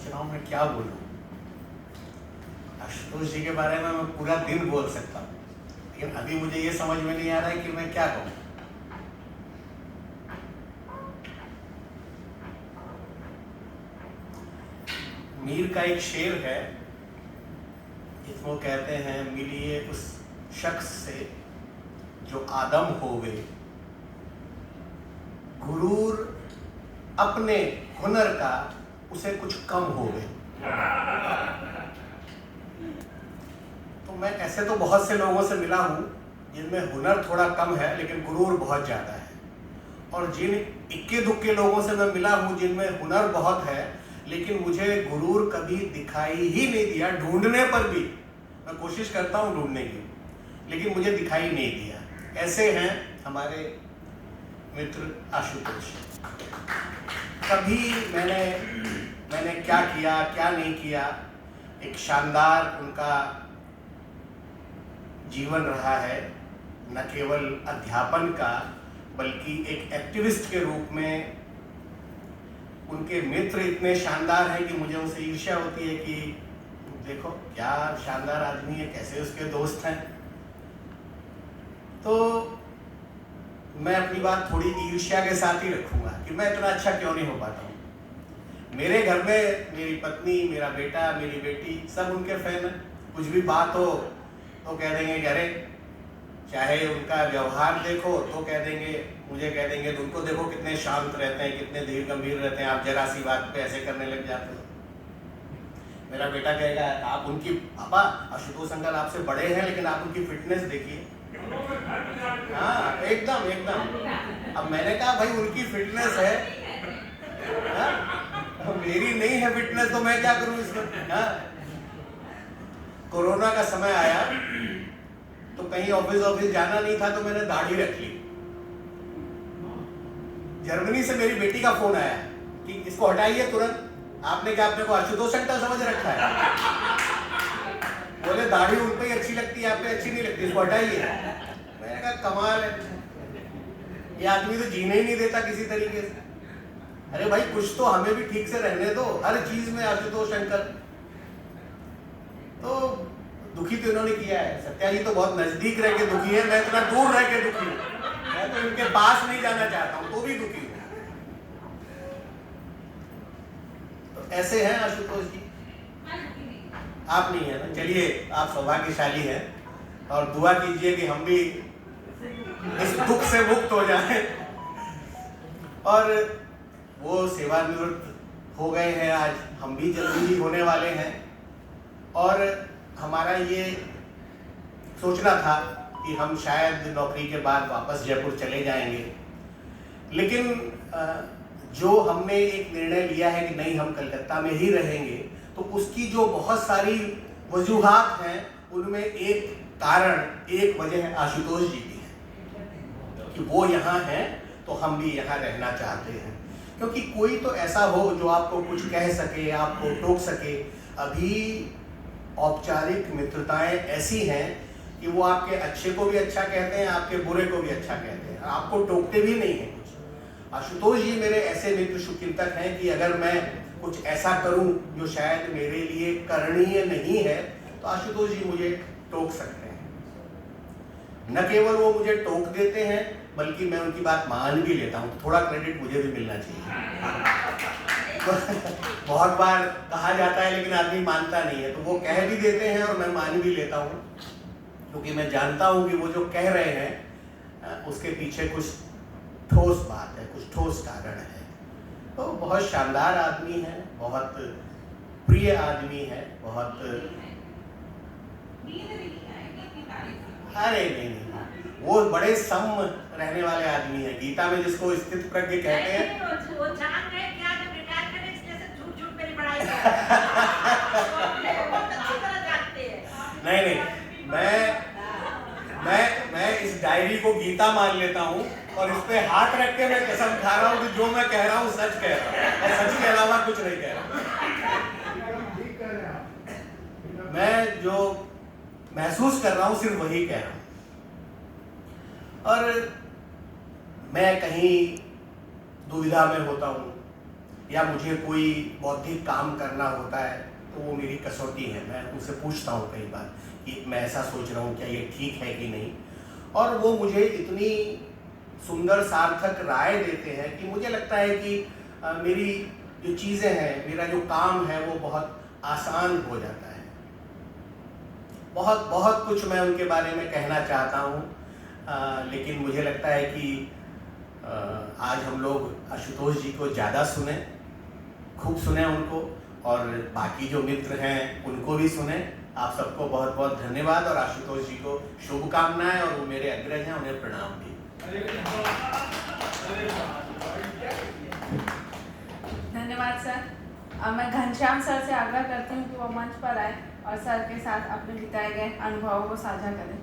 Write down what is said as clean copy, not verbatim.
सोच रहा हूँ मैं क्या बोलूँ। आशुतोष जी के बारे में मैं पूरा दिन बोल सकता हूँ, लेकिन अभी मुझे ये समझ में नहीं आ रहा है कि मैं क्या कहूँ। मीर का एक शेर है जिसमें वो कहते हैं, मिलिए उस शख्स से जो आदम होवे, गुरूर अपने हुनर का उसे कुछ कम होवे। तो मैं ऐसे तो बहुत से लोगों से मिला हूँ जिनमें हुनर थोड़ा कम है लेकिन गुरूर बहुत ज़्यादा है, और जिन इक्के दुक्के लोगों से मैं मिला हूँ जिनमें हुनर बहुत है लेकिन मुझे गुरूर कभी दिखाई ही नहीं दिया। ढूंढने पर भी मैं कोशिश करता हूँ ढूंढने की, लेकिन मुझे दिखाई नहीं दिया। ऐसे हैं हमारे मित्र आशुतोष। कभी मैंने क्या किया क्या नहीं किया, एक शानदार उनका जीवन रहा है, न केवल अध्यापन का बल्कि एक एक्टिविस्ट के रूप में। उनके मित्र इतने शानदार हैं कि मुझे उनसे ईर्ष्या होती है कि देखो क्या शानदार आदमी है, कैसे उसके दोस्त हैं। तो मैं अपनी बात थोड़ी ईर्ष्या के साथ ही रखूंगा कि मैं इतना अच्छा क्यों नहीं हो पाता हूँ। मेरे घर में मेरी पत्नी, मेरा बेटा, मेरी बेटी सब उनके फैन हैं। कुछ भी बात हो तो कह देंगे कि अरे, चाहे उनका व्यवहार देखो तो कह देंगे, मुझे कह देंगे तो उनको देखो कितने शांत रहते हैं, कितने धीर गंभीर रहते हैं, आप जरा सी बात पे ऐसे करने लग जाते हो। मेरा बेटा कहेगा, आप उनकी पापा आशुतोष अंकल आपसे बड़े हैं लेकिन आप उनकी फिटनेस देखिए। हाँ एकदम एकदम। अब मैंने कहा भाई उनकी फिटनेस है, हाँ? मेरी नहीं है फिटनेस तो मैं क्या करूं इसमें। हाँ? कोरोना का समय आया तो कहीं ऑफिस जाना नहीं था तो मैंने दाढ़ी रख ली। जर्मनी से मेरी बेटी का फोन आया कि इसको हटाइए तुरंत, आपने क्या अपने को आशुतोष अंकल समझ रखा है? बोले दाढ़ी उन पे ही अच्छी लगती है, आप पे अच्छी नहीं लगती, इसको हटाइए। मैंने कहा कमाल है, ये आदमी तो जीने ही नहीं देता किसी तरीके से। अरे भाई कुछ तो हमें भी ठीक से रहने दो, हर चीज में आशुतोष अंकल। तो दुखी तो इन्होंने किया है। सत्या जी तो बहुत नजदीक रह के दुखी है, मैं इतना दूर रह के दुखी हूँ। मैं तो इनके पास नहीं जाना चाहता हूँ तो भी दुखी हूँ। तो ऐसे हैं आशुतोष जी। आप नहीं है ना, चलिए आप सौभाग्यशाली हैं और दुआ कीजिए कि हम भी इस दुख से मुक्त हो जाएं। और वो सेवानिवृत्त हो गए हैं, आज हम भी जल्दी ही होने वाले हैं। और हमारा ये सोचना था कि हम शायद नौकरी के बाद वापस जयपुर चले जाएंगे, लेकिन जो हमने एक निर्णय लिया है कि नहीं हम कलकत्ता में ही रहेंगे, तो उसकी जो बहुत सारी वजूहात हैं उनमें एक कारण, एक वजह आशुतोष जी की है कि वो यहाँ हैं तो हम भी यहाँ रहना चाहते हैं। क्योंकि कोई तो ऐसा हो जो आपको कुछ कह सके, आपको टोक सके। अभी औपचारिक मित्रताएं ऐसी हैं कि वो आपके अच्छे को भी अच्छा कहते हैं, आपके बुरे को भी अच्छा कहते हैं, आपको टोकते भी नहीं हैं कुछ। आशुतोष जी मेरे ऐसे मित्र शुभचिंतक हैं कि अगर मैं कुछ ऐसा करूं जो शायद मेरे लिए करणीय नहीं है तो आशुतोष जी मुझे टोक सकते हैं। न केवल वो मुझे टोक देते हैं बल्कि मैं उनकी बात मान भी लेता हूँ। थोड़ा क्रेडिट मुझे भी मिलना चाहिए। बहुत बार कहा जाता है लेकिन आदमी मानता नहीं है, तो वो कह भी देते हैं और मैं मान भी लेता हूँ, क्योंकि मैं जानता हूँ कि वो जो कह रहे हैं उसके पीछे कुछ ठोस बात है, कुछ ठोस कारण है। तो बहुत शानदार आदमी है, बहुत प्रिय आदमी है, बहुत अरे नहीं, वो बड़े सम रहने वाले आदमी है। गीता में जिसको स्थित प्रज्ञ कहते हैं, नहीं, मैं इस डायरी को गीता मान लेता हूँ और इस पे हाथ रख के मैं कसम खा रहा हूँ कि जो मैं कह रहा हूँ सच कह रहा हूँ और सच के अलावा कुछ नहीं कह रहा। मैं जो महसूस कर रहा हूँ सिर्फ वही कह रहा हूँ। और मैं कहीं दुविधा में होता हूँ या मुझे कोई बौद्धिक काम करना होता है तो वो मेरी कसौटी है। मैं उनसे पूछता हूँ कई बार कि मैं ऐसा सोच रहा हूँ, क्या ये ठीक है कि नहीं, और वो मुझे इतनी सुंदर सार्थक राय देते हैं कि मुझे लगता है कि मेरी जो चीज़ें हैं, मेरा जो काम है वो बहुत आसान हो जाता है। बहुत बहुत कुछ मैं उनके बारे में कहना चाहता हूँ, लेकिन मुझे लगता है कि आज हम लोग आशुतोष जी को ज़्यादा सुने, खूब सुने उनको, और बाकी जो मित्र हैं उनको भी सुने। आप सबको बहुत बहुत धन्यवाद और आशुतोष जी को शुभकामनाएं, और वो मेरे अग्रज हैं, उन्हें प्रणाम भी। धन्यवाद सर। अब मैं घनश्याम सर से आग्रह करती हूँ कि वो मंच पर आए और सर के साथ अपने बिताए गए अनुभवों को साझा करें।